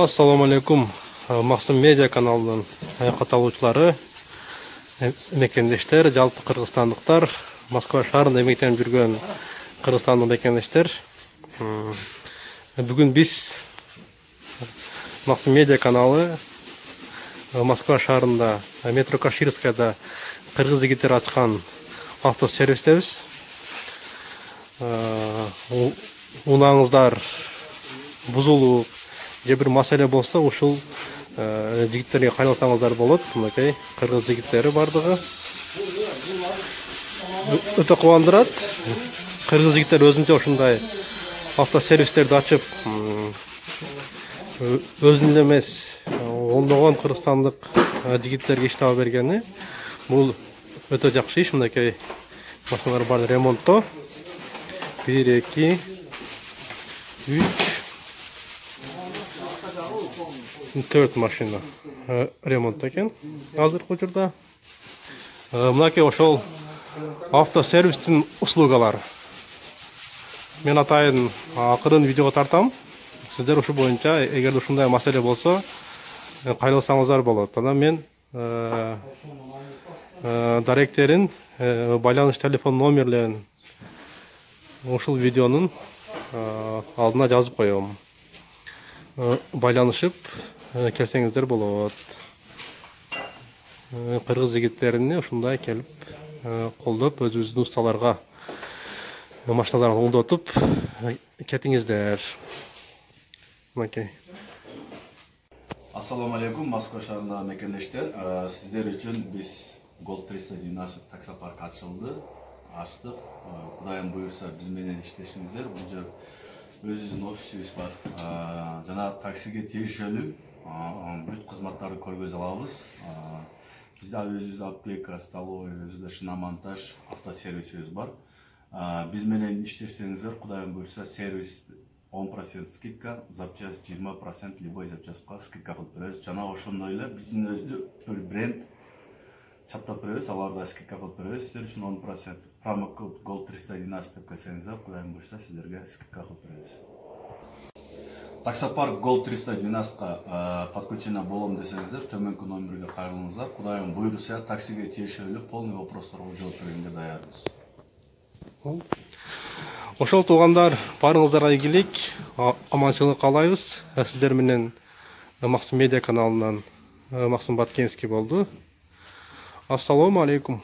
Assalamu alaikum. Максим медиа каналының каталуучулары, мекендештер, жалпы кыргызстандыктар, Москва шаарында эмгектенип жүргөн кыргызстандык мекендештер. Бүгүн биз Максим медиа каналы Москва шаарында метро Каширскаяда кыргыз жигиттер ачкан автосервистебиз. Унаңыздар бузулуу же бир маселе болсо ушул жигиттерге кайрылсаңыздар болот. Мынакей кыргыз жигиттери бардыгы. Өтө кубандырат. Кыргыз жигиттер өзүнчө ушундай автосервистерди ачып, өзүнүн эле эмес, ондогон кыргызстандык жигиттерге иш таба бергени бул өтө жакшы иш. Мынакей машиналар бар ремонтто. 1, 2, 3, 4 машина ремонт экен азыркы учурда. Мынакей ошол автосервистин услугалары. Мен атайын акырын видеого тартам. Сиздер ушу боюнча эгер ушундай маселе болсо кайрылсаңыздар болот. Анан мен даректерин, байланыш телефон номерлерин ушул видеонун алдына жазып коем. Байланышып келсеңиздер болот. Кыргыз жигиттерини ушундай келип колдоп, өзүбүздүн усталарга машиналарын оңдотуп кетиңиздер. Мынакей. Ассаламу алейкум, Москва шаарындагы мекендештер. Сиздер үчүн биз Gold 312 таксопарк ачтык. Кудайым буюрса биз менен иштешиңиздер. Бул жер өзүбүздүн офисибиз бар. Жана таксиге тийишелүү бүт кызматтарды көргөзө алабыз. Бизде өзүбүздө аптека, столовый, өзүбүздө шиномонтаж, автосервисибиз бар. Биз менен иштесеңиздер, кудайым буюрса, сервис 10% скидка, запчасть 20%, любой запчастка скидка кылып беребиз. Жана ошондой эле биздин өзү бир бренд чаптап беребиз, аларда скидка кылып беребиз. Сиздер үчүн 10%. Промокод Gold 312 деп келсеңиздер, кудайым буюрса, сиздерге скидка кылып беребиз. Таксопарк Gold 312-га подключение болом десеңиздер, төмөнкү номерге кайрылыңыздар. Кудайым буюрса, таксиге тийишелүү полный вопростторго жооп бергенге даярбыз. Ошол туугандар, барыңыздарга ийгилик, аманчылык каалайбыз. Сиздер менен Максим медиа каналынан Максим Баткенский болду. Ассаламу алейкум.